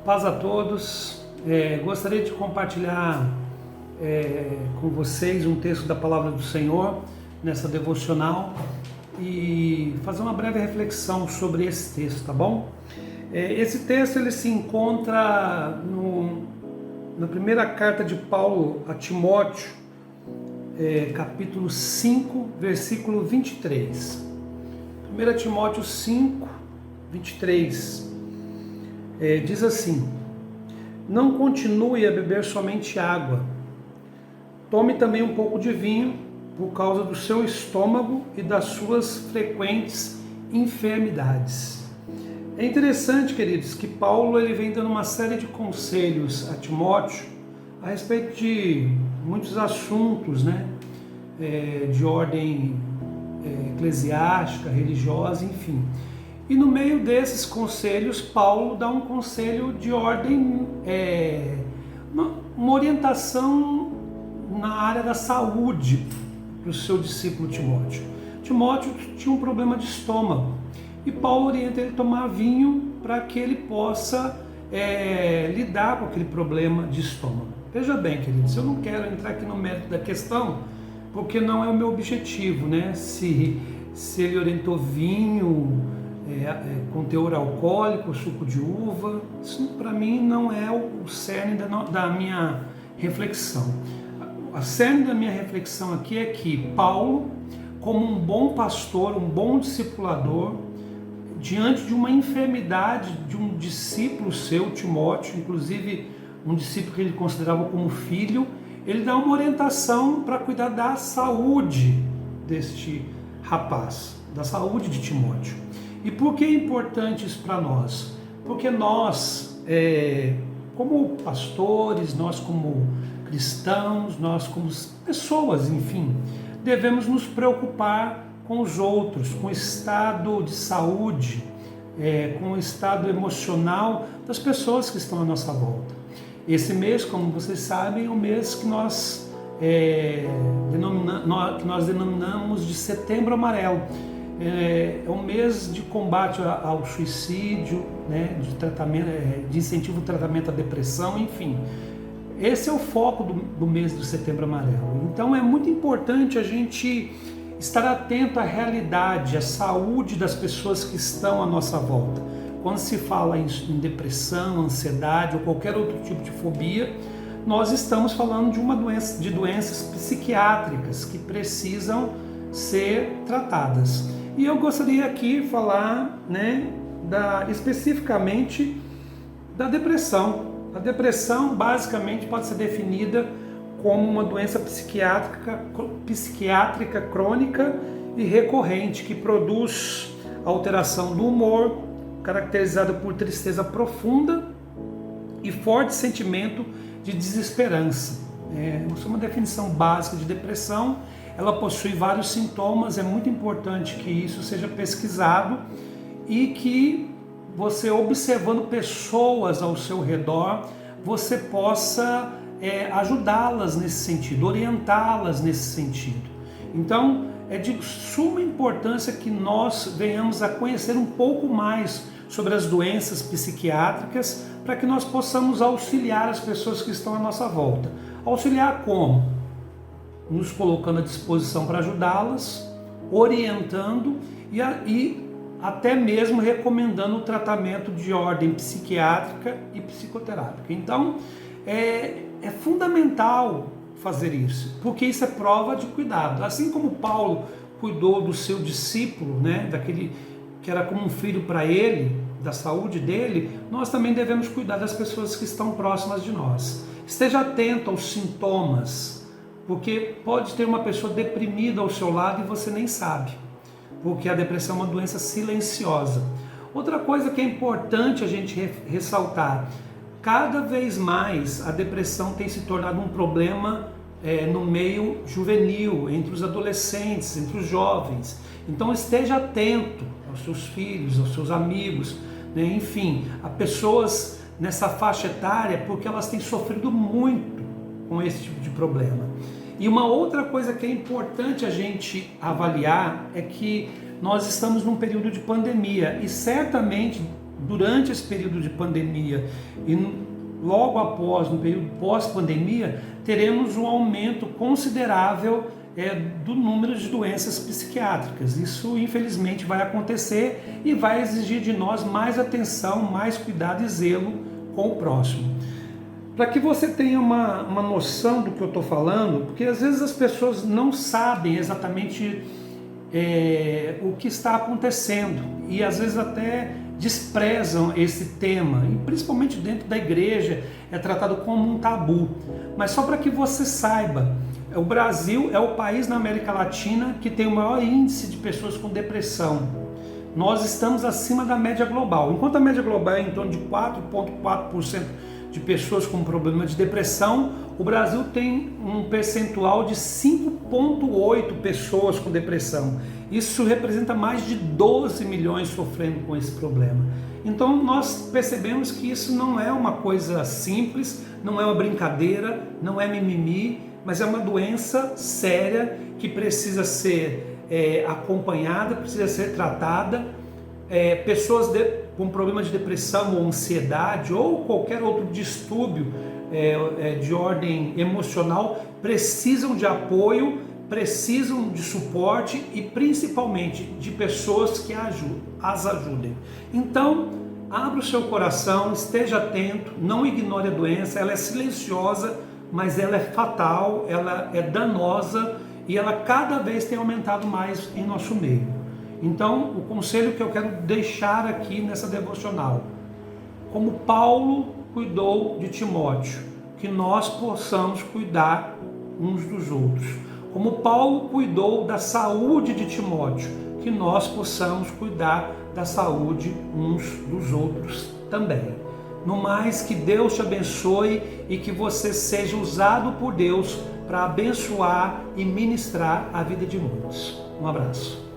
Paz a todos. Gostaria de compartilhar com vocês um texto da Palavra do Senhor nessa devocional e fazer uma breve reflexão sobre esse texto, tá bom? Esse texto ele se encontra na primeira carta de Paulo a Timóteo, capítulo 5, versículo 23. 1 Timóteo 5, 23. Diz assim: não continue a beber somente água, tome também um pouco de vinho, por causa do seu estômago e das suas frequentes enfermidades. É interessante, queridos, que Paulo ele vem dando uma série de conselhos a Timóteo a respeito de muitos assuntos, de ordem eclesiástica, religiosa, enfim. E no meio desses conselhos, Paulo dá um conselho de ordem, uma orientação na área da saúde para o seu discípulo Timóteo. Timóteo tinha um problema de estômago e Paulo orienta ele a tomar vinho para que ele possa lidar com aquele problema de estômago. Veja bem, queridos, eu não quero entrar aqui no mérito da questão, porque não é o meu objetivo, se ele orientou vinho com teor alcoólico, suco de uva. Isso para mim não é o cerne da minha reflexão. A cerne da minha reflexão aqui é que Paulo, como um bom pastor, um bom discipulador, diante de uma enfermidade de um discípulo seu, Timóteo, inclusive um discípulo que ele considerava como filho, ele dá uma orientação para cuidar da saúde deste rapaz, da saúde de Timóteo. E por que é importante isso para nós? Porque nós, como pastores, nós como cristãos, nós como pessoas, enfim, devemos nos preocupar com os outros, com o estado de saúde, com o estado emocional das pessoas que estão à nossa volta. Esse mês, como vocês sabem, é o mês que nós denominamos de Setembro Amarelo. É um mês de combate ao suicídio, de tratamento, de incentivo ao tratamento à depressão, enfim. Esse é o foco do mês do Setembro Amarelo. Então é muito importante a gente estar atento à realidade, à saúde das pessoas que estão à nossa volta. Quando se fala em depressão, ansiedade ou qualquer outro tipo de fobia, nós estamos falando de doenças psiquiátricas que precisam ser tratadas. E eu gostaria aqui de falar especificamente da depressão. A depressão basicamente pode ser definida como uma doença psiquiátrica crônica e recorrente que produz alteração do humor, caracterizada por tristeza profunda e forte sentimento de desesperança. Essa é uma definição básica de depressão. Ela possui vários sintomas, é muito importante que isso seja pesquisado e que você, observando pessoas ao seu redor, você possa ajudá-las nesse sentido, orientá-las nesse sentido. Então, é de suma importância que nós venhamos a conhecer um pouco mais sobre as doenças psiquiátricas para que nós possamos auxiliar as pessoas que estão à nossa volta. Auxiliar como? Nos colocando à disposição para ajudá-las, orientando e até mesmo recomendando o tratamento de ordem psiquiátrica e psicoterápica. Então, é fundamental fazer isso, porque isso é prova de cuidado. Assim como Paulo cuidou do seu discípulo, daquele que era como um filho para ele, da saúde dele, nós também devemos cuidar das pessoas que estão próximas de nós. Esteja atento aos sintomas, porque pode ter uma pessoa deprimida ao seu lado e você nem sabe, porque a depressão é uma doença silenciosa. Outra coisa que é importante a gente ressaltar: cada vez mais a depressão tem se tornado um problema no meio juvenil, entre os adolescentes, entre os jovens. Então esteja atento aos seus filhos, aos seus amigos, enfim, a pessoas nessa faixa etária, porque elas têm sofrido muito com esse tipo de problema. E uma outra coisa que é importante a gente avaliar é que nós estamos num período de pandemia e certamente durante esse período de pandemia e logo após, no período pós-pandemia, teremos um aumento considerável do número de doenças psiquiátricas. Isso, infelizmente, vai acontecer e vai exigir de nós mais atenção, mais cuidado e zelo com o próximo. Para que você tenha uma noção do que eu estou falando, porque às vezes as pessoas não sabem exatamente o que está acontecendo e às vezes até desprezam esse tema, e principalmente dentro da igreja é tratado como um tabu. Mas só para que você saiba, o Brasil é o país na América Latina que tem o maior índice de pessoas com depressão. Nós estamos acima da média global. Enquanto a média global é em torno de 4,4% de pessoas com problema de depressão, o Brasil tem um percentual de 5,8 pessoas com depressão. Isso representa mais de 12 milhões sofrendo com esse problema. Então nós percebemos que isso não é uma coisa simples, não é uma brincadeira, não é mimimi, mas é uma doença séria que precisa ser acompanhada, precisa ser tratada. Pessoas com problema de depressão ou ansiedade ou qualquer outro distúrbio de ordem emocional precisam de apoio, precisam de suporte e principalmente de pessoas que as ajudem. Então, abra o seu coração, esteja atento, não ignore a doença, ela é silenciosa, mas ela é fatal, ela é danosa e ela cada vez tem aumentado mais em nosso meio. Então, o conselho que eu quero deixar aqui nessa devocional, como Paulo cuidou de Timóteo, que nós possamos cuidar uns dos outros. Como Paulo cuidou da saúde de Timóteo, que nós possamos cuidar da saúde uns dos outros também. No mais, que Deus te abençoe e que você seja usado por Deus para abençoar e ministrar a vida de muitos. Um abraço.